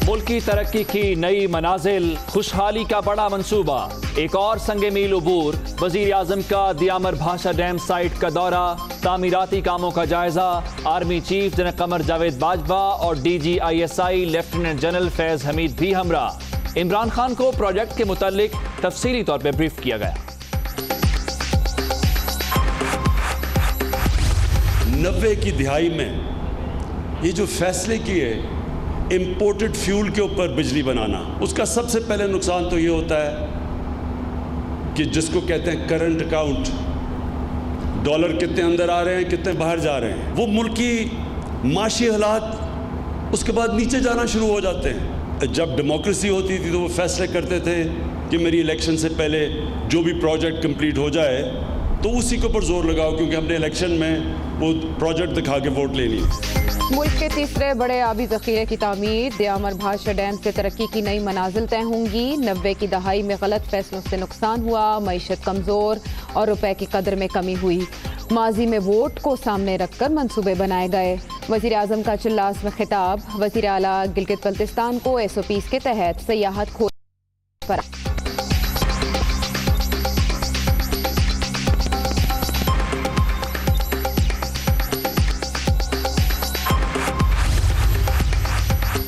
मुल्क की तरक्की की नई मनाजिल, खुशहाली का बड़ा मंसूबा, एक और संगे मील उबूर। वजीर आजम का दियामर भाषा डैम साइट का दौरा, तामीराती कामों का जायजा। Army chief general Qamar Javed Bajwa और DGISI lieutenant general Faiz Hamid भी हमरा। इमरान खान को प्रोजेक्ट के मुतालिक तफसीली तौर पर ब्रीफ किया गया। 90 की दिहाई में ये जो फैसले किए इंपोर्टेड फ्यूल के ऊपर बिजली बनाना, उसका सबसे पहले नुकसान तो ये होता है कि जिसको कहते हैं करंट अकाउंट, डॉलर कितने अंदर आ रहे हैं कितने बाहर जा रहे हैं, वो मुल्क की माशी हालात उसके बाद नीचे जाना शुरू हो जाते हैं। जब डेमोक्रेसी होती थी तो वो फैसले करते थे कि मेरी इलेक्शन से पहले जो भी प्रोजेक्ट कंप्लीट हो जाए तो उसी के ऊपर जोर लगाओ, क्योंकि हमने इलेक्शन में वो प्रोजेक्ट दिखा के वोट लेनी है। मुल्क के तीसरे बड़े आबी जखीरे की तामीर, दियामर भाषा डैम से तरक्की की नई मनाजिल तय होंगी। 90 की दहाई में गलत फैसलों से नुकसान हुआ, मईशत कमजोर और रुपए की कदर में कमी हुई। माजी में वोट को सामने रखकर मंसूबे बनाए गए। वजीर आजम का चिल्लास में खिताब, वजीर आला गिलगित बल्तिस्तान को SOPs के तहत सयाहत खोल पर।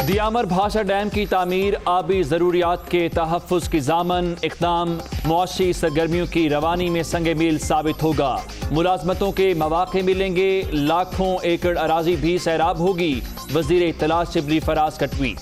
दियामर भाषा डैम की तामीर आबी ज़रूरियात के तहफ़्फ़ुज़ की ज़ामन इक़दाम मुआशी सरगर्मियों की रवानी में संगे मील साबित होगा। मुलाजमतों के मौक़े मिलेंगे, लाखों एकड़ अराजी भी सैराब होगी। वज़ीर इत्तला शिबली फराज का ट्वीट।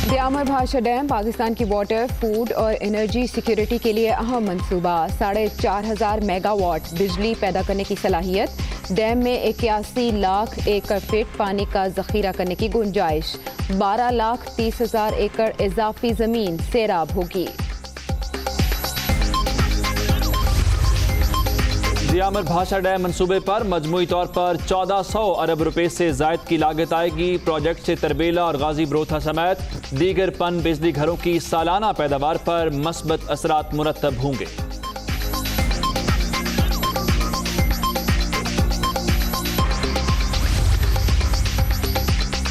दियामर भाषा डैम पाकिस्तान की वाटर, फूड और एनर्जी सिक्योरिटी के लिए अहम मंसूबा। 4500 मेगावाट बिजली पैदा करने की सलाहियत। डैम में 81 लाख एकड़ फीट पानी का जखीरा करने की गुंजाइश। 12,30,000 एकड़ इजाफी जमीन सैराब होगी। दियामर भाषा डैम मंसूबे पर मजमूई तौर पर 1400 अरब रुपए से जायद की लागत आएगी। प्रोजेक्ट से तरबेला और गाजी ब्रोथा समेत दीगर पन बिजली घरों की सालाना पैदावार पर मस्बत असरात मुरतब होंगे।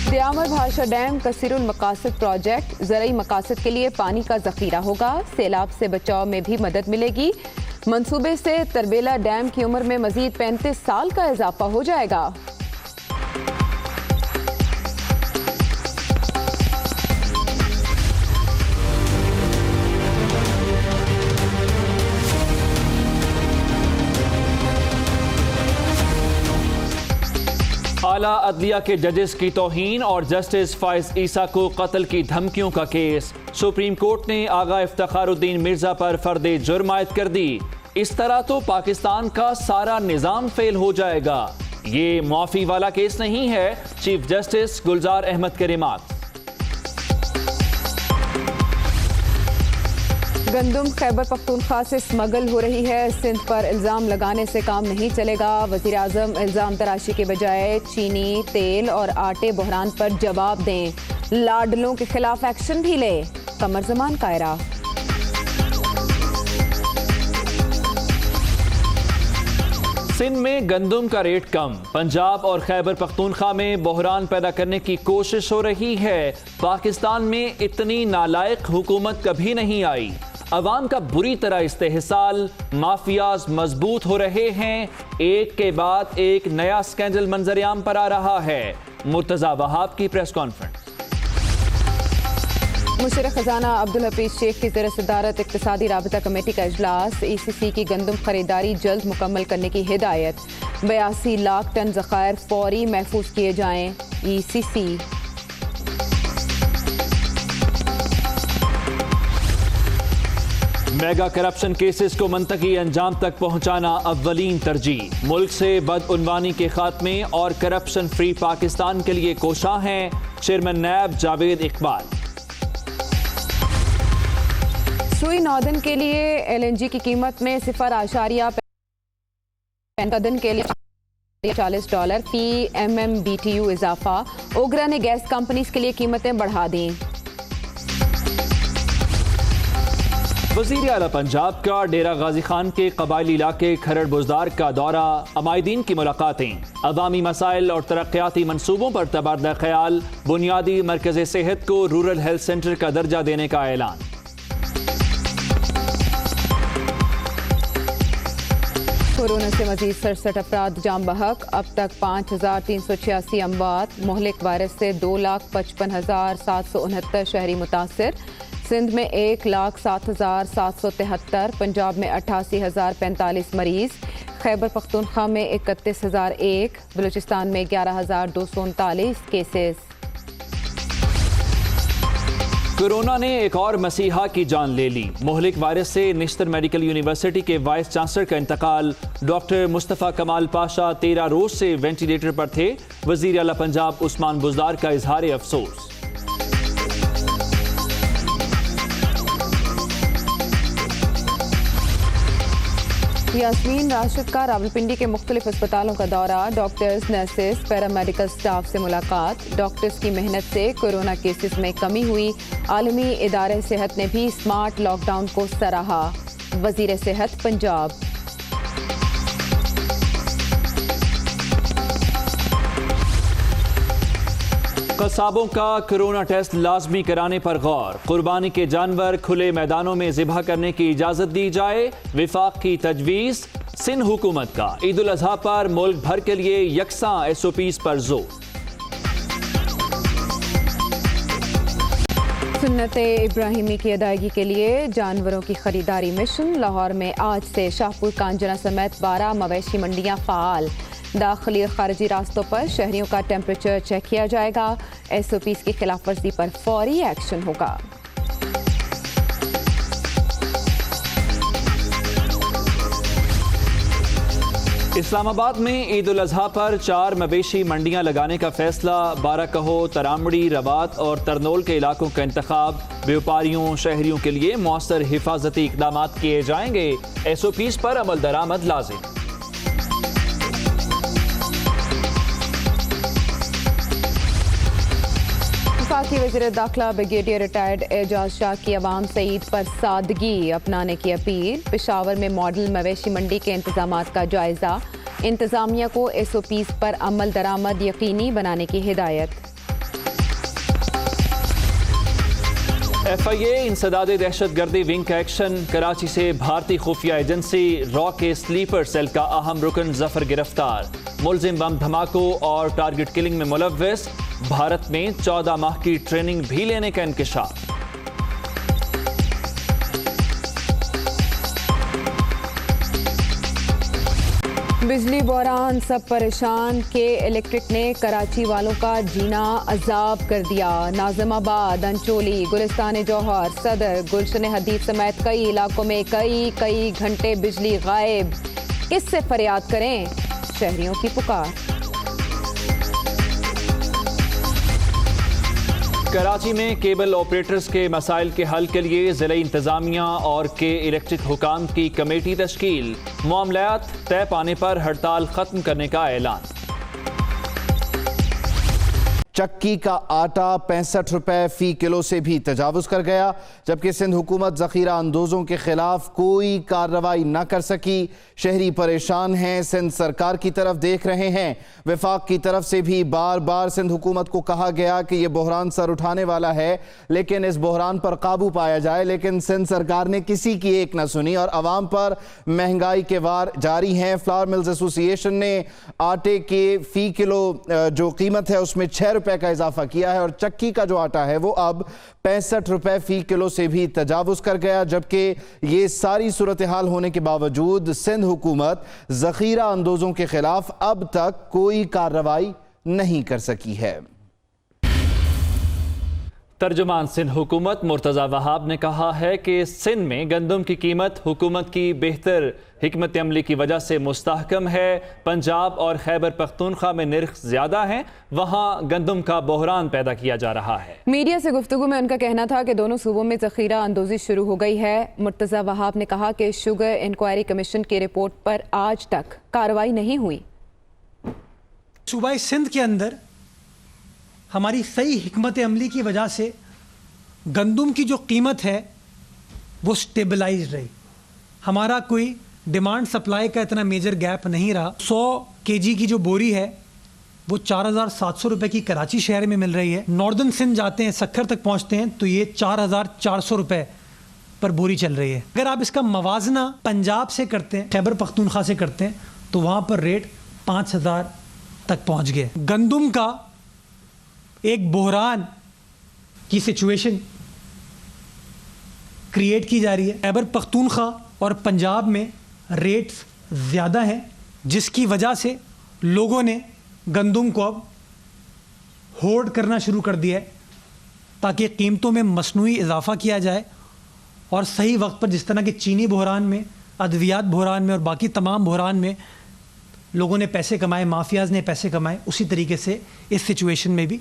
दियामर भाषा डैम कसीरुल मकासद प्रोजेक्ट ज़रई मकासद के लिए पानी का जखीरा होगा। सैलाब से बचाव में भी मदद मिलेगी। मंसूबे से तरबेला डैम की उम्र में मजीद 35 साल का इजाफा हो जाएगा। आला अदलिया के जजेस की तौहीन और जस्टिस फाइज ईसा को कत्ल की धमकियों का केस। सुप्रीम कोर्ट ने आगा इफ्तिखारुद्दीन मिर्जा पर फर्दे जुर्म आयद कर दी। इस तरह तो पाकिस्तान का सारा निजाम फेल हो जाएगा। ये मुआफी वाला केस नहीं है, चीफ जस्टिस गुलजार अहमद के रिमार्क। गंदम खैबर पख्तूनख्वा से स्मगल हो रही है। सिंध पर इल्ज़ाम लगाने से काम नहीं चलेगा। वज़ीर आज़म इल्ज़ाम तराशी के बजाय चीनी, तेल और आटे बहरान पर जवाब दें। लाडलों के खिलाफ एक्शन भी ले, कमर ज़मान कायरा। सिंध में गंदम का रेट कम, पंजाब और खैबर पख्तूनख्वा में बहरान पैदा करने की कोशिश हो रही है। पाकिस्तान में इतनी नालायक हुकूमत कभी नहीं आई। अवाम का बुरी तरह इस्तेहसाल, माफियाज मजबूत हो रहे हैं। एक के बाद एक नया स्कैंडल मंजरेआम पर आ रहा है। मुर्तजा वहाब की प्रेस कॉन्फ्रेंस। मुशीर खजाना अब्दुल हफीज शेख की ज़ेर सदारत इक्तिसादी राबता कमेटी का इजलास। ECC की गंदम खरीदारी जल्द मुकम्मल करने की हिदायत। 82 लाख टन ज़खायर फौरी महफूज किए जाएं। ECC। मेगा करप्शन केसेस को मंतकी अंजाम तक पहुंचाना अव्वलीन तरजीह। मुल्क से बदउनवानी के खात्मे और करप्शन फ्री पाकिस्तान के लिए कोशां हैं चेयरमैन नैब जावेद इकबाल। सुई नौदन के लिए LNG की कीमत में 0.5 दिन के लिए $40 फी MMBTU इजाफा। ओगरा ने गैस कंपनीज के लिए कीमतें बढ़ा दी। वज़ीर आला पंजाब का डेरा गाजी खान के कबायली इलाके खरड़ बुजदार का दौरा, अमायदीन की मुलाकातें, अवामी मसाइल और तरक्याती मनसूबों पर तबादला ख्याल, बुनियादी मरकज़ सेहत को रूरल हेल्थ सेंटर का दर्जा देने का ऐलान। कोरोना से मजीद 67 अफराद जाम बहक, अब तक 5386 अमवात। मोहलिक वायरस से 2,55,769 शहरी मुतासिर। सिंध में 1,07,773, पंजाब में 88,045 मरीज, खैबर पख्तूनख्वा में 31,001, बलूचिस्तान में 11,239 केसेस। कोरोना ने एक और मसीहा की जान ले ली। मोहलिक वायरस से निश्तर मेडिकल यूनिवर्सिटी के वाइस चांसलर का इंतकाल। डॉक्टर मुस्तफ़ा कमाल पाशा 13 रोज से वेंटिलेटर पर थे। वज़ीर आला पंजाब उस्मान बुजदार का इजहार अफसोस। यास्मीन राशिद का रावलपिंडी के मुख्तलिफ अस्पतालों का दौरा, डॉक्टर्स, नर्सेस, पैरामेडिकल स्टाफ से मुलाकात। डॉक्टर्स की मेहनत से कोरोना केसेस में कमी हुई। आलमी इदारे सेहत ने भी स्मार्ट लॉकडाउन को सराहा। वजीर सेहत पंजाब। कसाबों का कोरोना टेस्ट लाजमी कराने पर गौर। कुर्बानी के जानवर खुले मैदानों में ज़िबह करने की इजाज़त दी जाए, विफाक की तजवीज़। सिंध हुकूमत का ईद उल अज़हा पर मुल्क भर के लिए यकसां SOPs पर जोर। सुन्नत इब्राहिमी की अदायगी के लिए जानवरों की खरीदारी मिशन। लाहौर में आज से शाहपुर कांजना समेत 12 मवेशी मंडियां फ़ाल। दाखिली और खारजी रास्तों पर शहरियों का टेम्परेचर चेक किया जाएगा। SOPs की खिलाफ वर्जी पर फौरी एक्शन होगा। इस्लामाबाद में ईद उल अज़हा पर 4 मवेशी मंडियां लगाने का फैसला। बाराकहो, तरामड़ी, रवात और तरनोल के इलाकों का इंतखाब। व्यापारियों, शहरियों के लिए मौसर हिफाजती इकदाम किए जाएंगे। SOPs पर अमल दरामद लाजिम। वफाकी वज़ीर दाखिला ब्रिगेडियर रिटायर्ड एजाज शाह की अवाम से ईद पर सादगी अपनाने की अपील। पेशावर में मॉडल मवेशी मंडी के इंतजामात का जायजा। इंतजामिया को SOPs पर अमल दरामद यकीनी बनाने की हिदायत। FIA इंसदादे दहशतगर्दी विंग का एक्शन। कराची से भारतीय खुफिया एजेंसी रॉ के स्लीपर सेल का अहम रुकन जफर गिरफ्तार। मुलजिम बम धमाकों और टारगेट किलिंग में मुलव्वस। भारत में 14 माह की ट्रेनिंग भी लेने का इंकशाफ। बिजली बहरान, सब परेशान। के इलेक्ट्रिक ने कराची वालों का जीना अजाब कर दिया। नाज़िमाबाद, अंचोली, गुलिस्तान जौहर, सदर, गुलशन हदीद समेत कई इलाकों में कई घंटे बिजली गायब। किससे फरियाद करें? शहरियों की पुकार। कराची में केबल ऑपरेटर्स के मसाइल के हल के लिए ज़िला इंतजामिया और के इलेक्ट्रिक हुकाम की कमेटी तश्कील। मामलात तय पाने पर हड़ताल खत्म करने का ऐलान। चक्की का आटा 65 रुपए फी किलो से भी तजावुज कर गया, जबकि सिंध हुकूमत ज़ख़ीरा अंदोज़ों के खिलाफ कोई कार्रवाई न कर सकी। शहरी परेशान हैं, सिंध सरकार की तरफ देख रहे हैं। वफाक की तरफ से भी बार बार सिंध हुकूमत को कहा गया कि यह बहरान सर उठाने वाला है, लेकिन इस बहरान पर काबू पाया जाए, लेकिन सिंध सरकार ने किसी की एक न सुनी और आवाम पर महंगाई के वार जारी हैं। फ्लावर मिल्स एसोसिएशन ने आटे के फी किलो जो कीमत है उसमें 6 रुपए का इजाफा किया है और चक्की का जो आटा है वो अब 65 रुपए फी किलो से भी तजावुज कर गया। जबकि ये सारी सूरत हाल होने के बावजूद सिंध हुकूमत ज़ख़ीरा अंदोज़ों के खिलाफ अब तक कोई कार्रवाई नहीं कर सकी है। तर्जुमान सिंध हुकूमत मुर्तज़ा वहाब ने कहा है कि सिंध में गंदम की कीमत हुकूमत की बेहतर हिकमत अमली की वजह से मुस्तहकम है। पंजाब और खैबर पख्तूनख्वा में निर्ख ज्यादा है, वहाँ गंदम का बहरान पैदा किया जा रहा है। मीडिया से गुफ्तगू में उनका कहना था कि दोनों सूबों में ज़ख़ीरा अंदोज़ी शुरू हो गई है। मुर्तज़ा वहाब ने कहा कि शुगर इंक्वायरी कमीशन की रिपोर्ट पर आज तक कार्रवाई नहीं हुई। सूबा सिंध के अंदर हमारी सही हिकमत अमली की वजह से गंदम की जो कीमत है वो स्टेबलाइज रही। हमारा कोई डिमांड सप्लाई का इतना मेजर गैप नहीं रहा। 100 kg की जो बोरी है वो 4,700 रुपये की कराची शहर में मिल रही है। नॉर्दर्न सिंध जाते हैं, सक्खर तक पहुंचते हैं तो ये 4,400 रुपये पर बोरी चल रही है। अगर आप इसका मवाजना पंजाब से करते हैं, खैबर पख्तूनख्वा से करते हैं, तो वहाँ पर रेट 5,000 तक पहुँच गए। गंदुम का एक बहरान की सिचुएशन क्रिएट की जा रही है। खैबर पख्तूनख्वा और पंजाब में रेट्स ज़्यादा हैं, जिसकी वजह से लोगों ने गंदुम को अब होल्ड करना शुरू कर दिया है ताकि कीमतों में मसनूई इजाफा किया जाए और सही वक्त पर जिस तरह के चीनी बहरान में, अद्वियात बहरान में और बाकी तमाम बहरान में लोगों ने पैसे कमाए, माफियाज ने पैसे कमाए, उसी तरीके से इस सिचुएशन में भी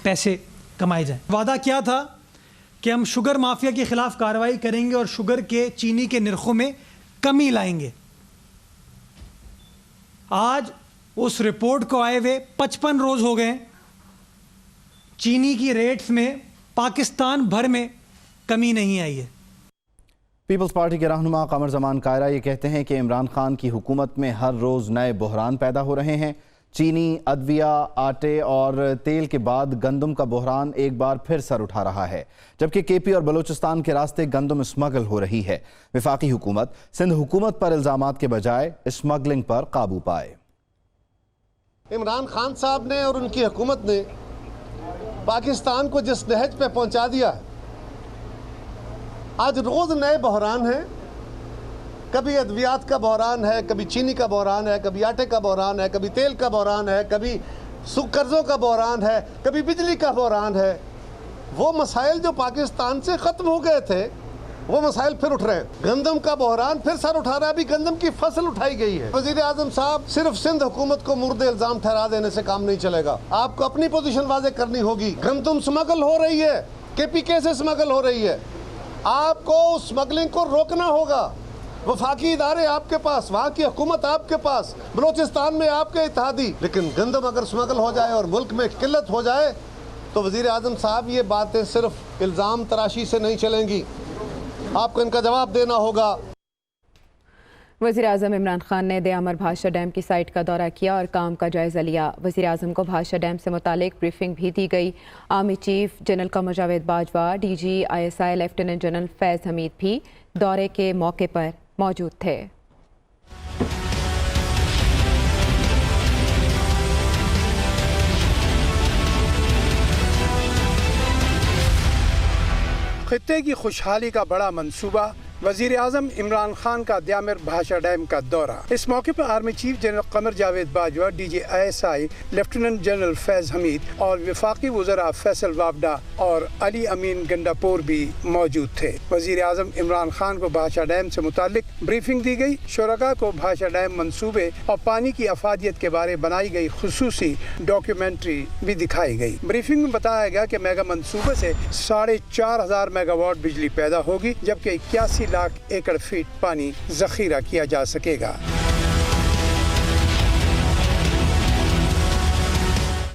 पैसे कमाए जाएं। वादा किया था कि हम शुगर माफिया के खिलाफ कार्रवाई करेंगे और शुगर के, चीनी के निर्खों में कमी लाएंगे। आज उस रिपोर्ट को आए हुए 55 रोज हो गए। चीनी की रेट्स में पाकिस्तान भर में कमी नहीं आई है। पीपल्स पार्टी के रहनुमा कमर जमान कायरा ये कहते हैं कि इमरान खान की हुकूमत में हर रोज़ नए बहरान पैदा हो रहे हैं। चीनी, अदविया, आटे और तेल के बाद गंदम का बहरान एक बार फिर सर उठा रहा है, जबकि केपी और बलूचिस्तान के रास्ते गंदम स्मगल हो रही है। वफाकी हुकूमत सिंध हुकूमत पर इल्ज़ामात के बजाय स्मगलिंग पर काबू पाए। इमरान खान साहब ने और उनकी हुकूमत ने पाकिस्तान को जिस नहज पे पहुंचा दिया, आज रोज नए बहरान हैं। कभी अद्वियात का बहरान है, कभी चीनी का बहरान है, कभी आटे का बहरान है, कभी तेल का बहरान है, कभी कर्जों का बहरान है, कभी बिजली का बहरान है। वो मसाइल जो पाकिस्तान से ख़त्म हो गए थे, वो मसाइल फिर उठ रहे हैं। गंदम का बहरान फिर सर उठा रहा है। अभी गंदम की फसल उठाई गई है। वज़ीर आज़म साहब, सिर्फ सिंध हुकूमत को मुर्दे इल्ज़ाम ठहरा देने से काम नहीं चलेगा। आपको अपनी पोजीशन वाज़े करनी होगी। गंदम स्मगल हो रही है, KPK से स्मगल हो रही है। आपको उस स्मगलिंग को रोकना होगा। वफाकी इदारे आपके पास, वहाँ की हुकूमत आपके पास, बलूचिस्तान में आपके इत्तेहादी। लेकिन गंदम अगर स्मगल हो जाए और मुल्क में किल्लत हो जाए तो वज़ीर आज़म साहब, ये बातें सिर्फ इल्ज़ाम तराशी से नहीं चलेंगी। आपको इनका जवाब देना होगा। वज़ीर आज़म इमरान खान ने दयामर भाषा डैम की साइट का दौरा किया और काम का जायज़ा लिया। वज़ीर आज़म को भाषा डैम से मुतालिक ब्रीफिंग भी दी गई। Army chief general Qamar Javed Bajwa, DG ISI lieutenant general Faiz Hameed भी दौरे के मौके पर मौजूद थे। खित्ते की खुशहाली का बड़ा मंसूबा, वज़ीर आज़म इमरान खान का दयामर भाषा डैम का दौरा। इस मौके पर army chief general Qamar Javed Bajwa, DG ISI lieutenant general Faiz Hameed और वफाकी वज़रा फैसल वाबडा और अली अमीन गंडापुर भी मौजूद थे। वज़ीर आज़म इमरान खान को भाषा डैम से मुतालिक ब्रीफिंग दी गई। शुरका को भाषा डैम मंसूबे और पानी की अफादियत के बारे बनाई गई खुसूसी डॉक्यूमेंट्री भी दिखाई गई। ब्रीफिंग में बताया गया कि मेगा मंसूबे से 4,500 मेगावाट बिजली पैदा होगी, जबकि 81 लाख एकड़ फीट पानी जखीरा किया जा सकेगा।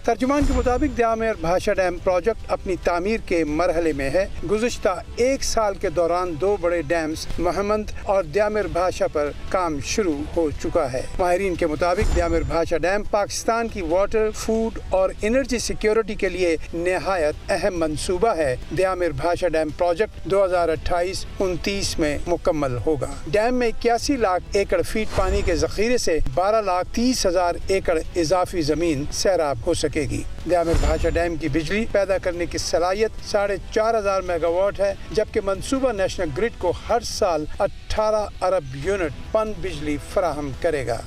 तर्जुमान के मुताबिक दयामर भाषा डैम प्रोजेक्ट अपनी तामीर के मरहले में है। गुज़िश्ता 1 साल के दौरान 2 बड़े डैम्स महमंद और दयामर भाषा पर काम शुरू हो चुका है। माहिरीन के मुताबिक दयामर भाषा डैम पाकिस्तान की वाटर, फूड और एनर्जी सिक्योरिटी के लिए नहायत अहम मंसूबा है। दयामर भाषा डैम प्रोजेक्ट 2028-29 में मुकम्मल होगा। डैम में 81 लाख एकड़ फीट पानी के जखीरे से 12,30,000 एकड़ इजाफी जमीन सैराब हो सके। दयामर भाषा डैम की बिजली पैदा करने की सलाहियत 4,500 मेगावाट है, जबकि मंसूबा नेशनल ग्रिड को हर साल 18 अरब यूनिट पन बिजली फराहम करेगा।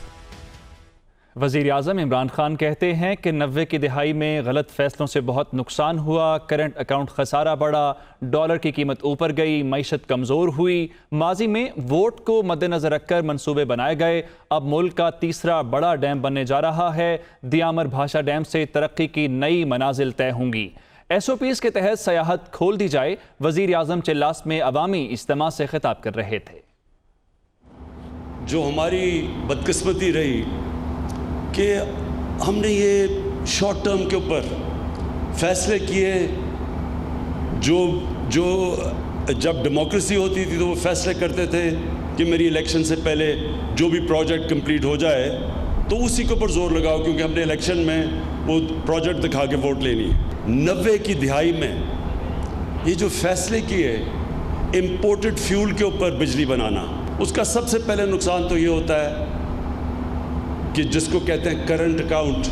वज़ीर आज़म इमरान खान कहते हैं कि 90 की दिहाई में गलत फैसलों से बहुत नुकसान हुआ, करंट अकाउंट खसारा बढ़ा, डॉलर की कीमत ऊपर गई, मईशत कमज़ोर हुई। माजी में वोट को मद्देनज़र रखकर मंसूबे बनाए गए। अब मुल्क का तीसरा बड़ा डैम बनने जा रहा है। दयामर भाषा डैम से तरक्की की नई मनाजिल तय होंगी। SOPs के तहत सयाहत खोल दी जाए। वज़ीर आज़म चिल्लास में अवामी इज्तिमा से खिताब कर रहे थे। जो हमारी बदकिस्मती रही कि हमने ये शॉर्ट टर्म के ऊपर फैसले किए जो जब डेमोक्रेसी होती थी तो वो फैसले करते थे कि मेरी इलेक्शन से पहले जो भी प्रोजेक्ट कंप्लीट हो जाए तो उसी के ऊपर जोर लगाओ, क्योंकि हमने इलेक्शन में वो प्रोजेक्ट दिखा के वोट लेनी है। 90 की दिहाई में ये जो फैसले किए इम्पोर्टेड फ्यूल के ऊपर बिजली बनाना, उसका सबसे पहले नुकसान तो ये होता है कि जिसको कहते हैं करंट अकाउंट,